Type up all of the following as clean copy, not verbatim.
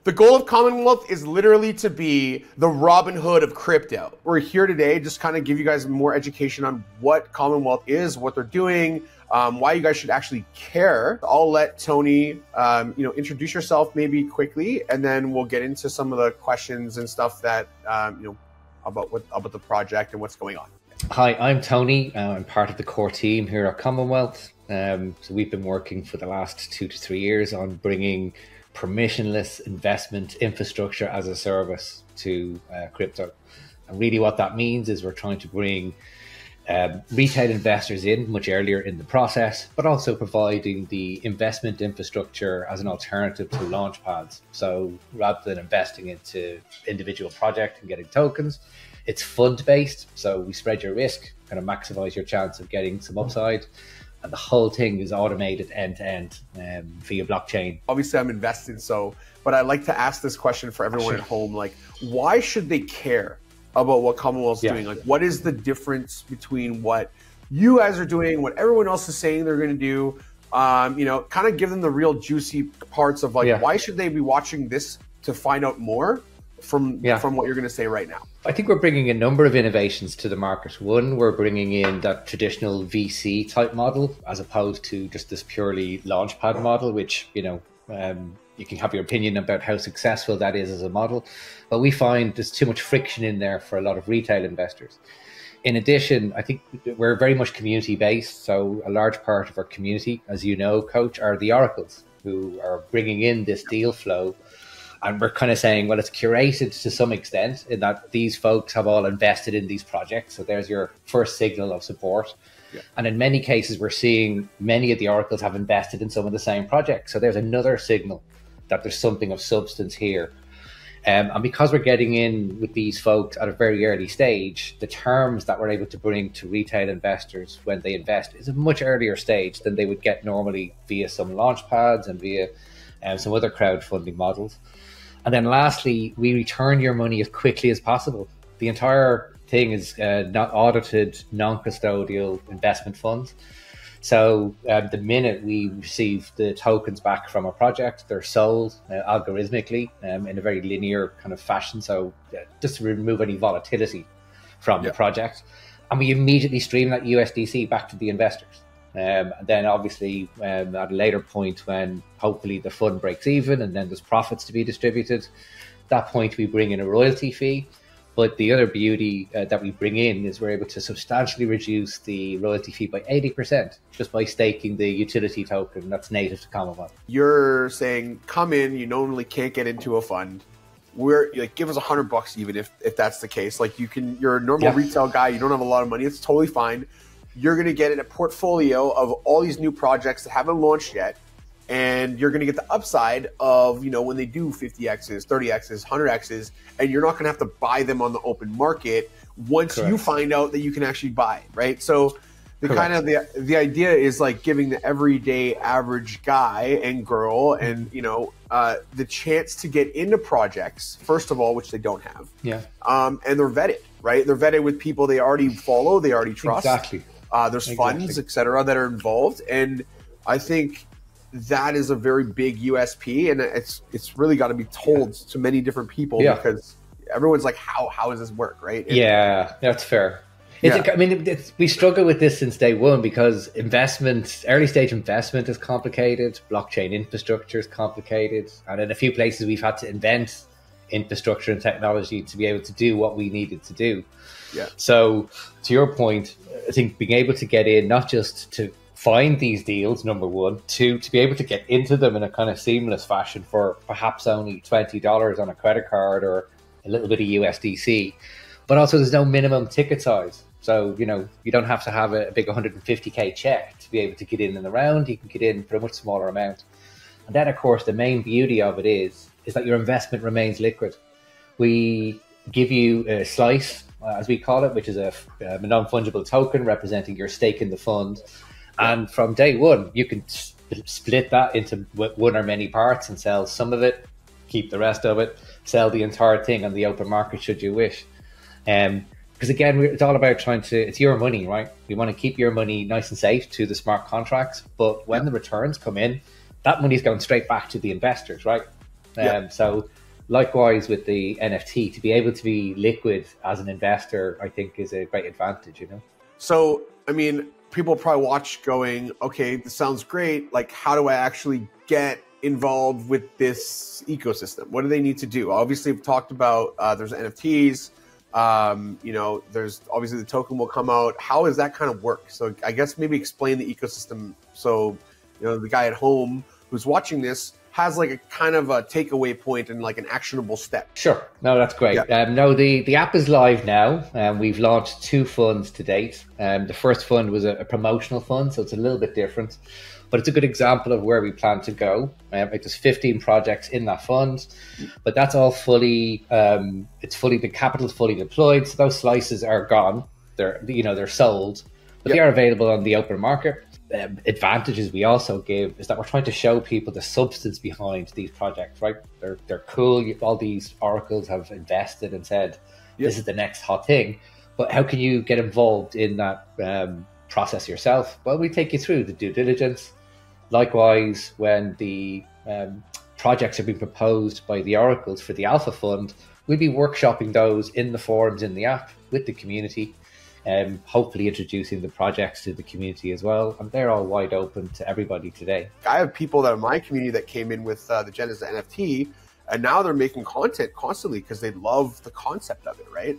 The goal of Commonwealth is literally to be the Robinhood of crypto. We're here today just kind of give you guys more education on what Commonwealth is, what they're doing, why you guys should actually care. I'll let Tony, introduce yourself maybe quickly, and then we'll get into some of the questions and stuff that, about the project and what's going on. Hi, I'm Tony. I'm part of the core team here at Commonwealth. So we've been working for the last 2 to 3 years on bringing permissionless investment infrastructure as a service to crypto. And really what that means is we're trying to bring retail investors in much earlier in the process, but also providing the investment infrastructure as an alternative to launch pads. So rather than investing into individual project and getting tokens, it's fund-based. So we spread your risk, kind of maximize your chance of getting some upside. And the whole thing is automated end-to-end via blockchain. Obviously, I'm invested, but I like to ask this question for everyone at home, like, why should they care about what Commonwealth's doing? Like, what is the difference between what you guys are doing, what everyone else is saying they're going to do? Kind of give them the real juicy parts of like, why should they be watching this to find out more from what you're going to say right now? I think we're bringing a number of innovations to the market. One, we're bringing in that traditional VC type model as opposed to just this purely launchpad model, which, you can have your opinion about how successful that is as a model. But we find there's too much friction in there for a lot of retail investors. In addition, I think we're very much community based. So a large part of our community, as you know, Coach, are the oracles who are bringing in this deal flow. And we're kind of saying, well, it's curated to some extent in that these folks have all invested in these projects. So there's your first signal of support. Yeah. And in many cases, we're seeing many of the oracles have invested in some of the same projects. So there's another signal that there's something of substance here. And because we're getting in with these folks at a very early stage, the terms that we're able to bring to retail investors when they invest is a much earlier stage than they would get normally via some launch pads and via some other crowdfunding models. And then lastly, we return your money as quickly as possible. The entire thing is not audited, non-custodial investment funds. So the minute we receive the tokens back from a project, they're sold algorithmically in a very linear kind of fashion. So just to remove any volatility from the project. And we immediately stream that USDC back to the investors. And then obviously at a later point when hopefully the fund breaks even and then there's profits to be distributed, at that point we bring in a royalty fee. But the other beauty that we bring in is we're able to substantially reduce the royalty fee by 80% just by staking the utility token that's native to Commonwealth. You're saying, come in, you normally can't get into a fund. We're like, give us $100 even if that's the case. Like you're a normal retail guy, you don't have a lot of money, it's totally fine. You're going to get in a portfolio of all these new projects that haven't launched yet. And you're going to get the upside of, when they do 50Xs, 30Xs, 100Xs, and you're not going to have to buy them on the open market once you find out that you can actually buy, right? So the kind of the idea is like giving the everyday average guy and girl and, the chance to get into projects, first of all, which they don't have. Yeah. And they're vetted, right? They're vetted with people they already follow, they already trust. Exactly. There's funds, et cetera, that are involved. And I think that is a very big USP, and it's really got to be told to many different people because everyone's like, how does this work, right? And that's fair. We struggle with this since day one because early stage investment is complicated, blockchain infrastructure is complicated, and in a few places we've had to invent infrastructure and technology to be able to do what we needed to do. Yeah. So to your point, I think being able to get in, not just to find these deals, number one, two, to be able to get into them in a kind of seamless fashion for perhaps only $20 on a credit card or a little bit of USDC. But also there's no minimum ticket size. So, you don't have to have a big 150K check to be able to get in and around. You can get in for a much smaller amount. And then, of course, the main beauty of it is that your investment remains liquid. We give you a slice, as we call it, which is a non-fungible token representing your stake in the fund. And from day one, you can split that into one or many parts and sell some of it, keep the rest of it, sell the entire thing on the open market should you wish. Because again, it's all about it's your money, right? We want to keep your money nice and safe to the smart contracts. But when the returns come in, that money's going straight back to the investors, right? So likewise with the NFT, to be able to be liquid as an investor, I think is a great advantage, you know? So, I mean, people probably watch going, okay, this sounds great. Like, how do I actually get involved with this ecosystem? What do they need to do? Obviously, we've talked about there's NFTs. You know, there's obviously the token will come out. How does that kind of work? So I guess maybe explain the ecosystem. So, you know, the guy at home who's watching this has like a kind of a takeaway point and like an actionable step. Sure. No, that's great. Yeah. No, the app is live now. We've launched 2 funds to date. The first fund was a promotional fund, so it's a little bit different, but it's a good example of where we plan to go. There's 15 projects in that fund, but that's all fully, the capital's fully deployed. So those slices are gone. They're sold, but they are available on the open market. Advantages we also give is that we're trying to show people the substance behind these projects, right? They're cool. All these oracles have invested and said, this is the next hot thing. But how can you get involved in that process yourself? Well, we take you through the due diligence. Likewise, when the projects are being proposed by the oracles for the Alpha Fund, we'll be workshopping those in the forums in the app with the community. Hopefully introducing the projects to the community as well. And they're all wide open to everybody today. I have people that are in my community that came in with the Genesis NFT, and now they're making content constantly because they love the concept of it, right?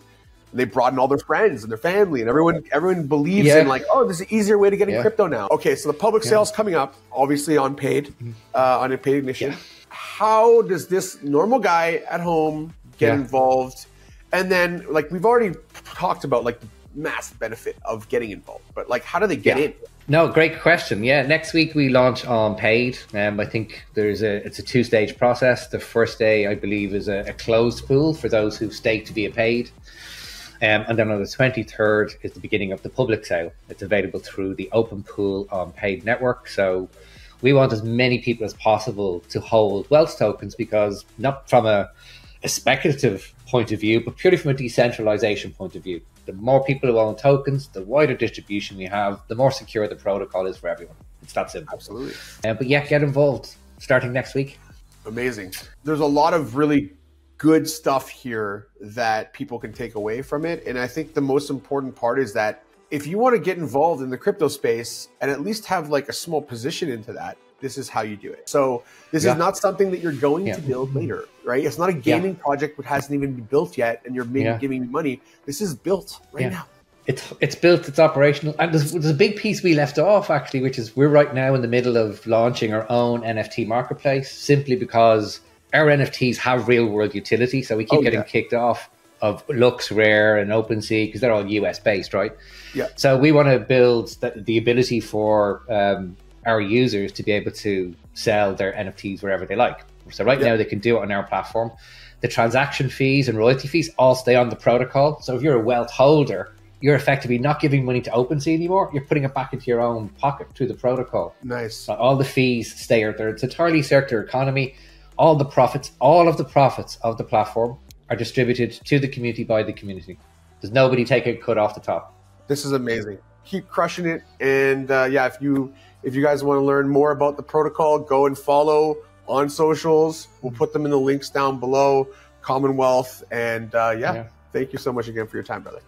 And they brought in all their friends and their family, and everyone believes in like, oh, there's an easier way to get in crypto now. Okay, so the public sale's coming up, obviously on paid ignition. How does this normal guy at home get involved? And then, like, we've already talked about like the massive benefit of getting involved, but like, how do they get in? No, great question. Next week we launch on paid. I think it's a 2-stage process. The first day, I believe, is a closed pool for those who staked via paid, and then on the 23rd is the beginning of the public sale. It's available through the open pool on paid network. So we want as many people as possible to hold Wlth tokens, because not from a speculative point of view, but purely from a decentralization point of view. The more people who own tokens, the wider distribution we have, the more secure the protocol is for everyone. It's that simple. Absolutely. But yeah, get involved starting next week. Amazing. There's a lot of really good stuff here that people can take away from it. And I think the most important part is that if you want to get involved in the crypto space and at least have like a small position into that, this is how you do it. So this is not something that you're going to build later, right? It's not a gaming project which hasn't even been built yet and you're maybe giving me money. This is built right now. It's built, it's operational. And there's a big piece we left off actually, which is we're right now in the middle of launching our own NFT marketplace, simply because our NFTs have real world utility. So we keep getting kicked off of Lux, Rare and OpenSea because they're all US based, right? Yeah. So we want to build the ability for our users to be able to sell their NFTs wherever they like. So right now they can do it on our platform. The transaction fees and royalty fees all stay on the protocol. So if you're a Wlth holder, you're effectively not giving money to OpenSea anymore. You're putting it back into your own pocket through the protocol. Nice. So all the fees stay out there. It's an entirely circular economy. All of the profits of the platform are distributed to the community by the community. There's nobody taking a cut off the top. This is amazing. Keep crushing it. And if you guys want to learn more about the protocol, go and follow on socials. We'll put them in the links down below, Commonwealth. And thank you so much again for your time, brother.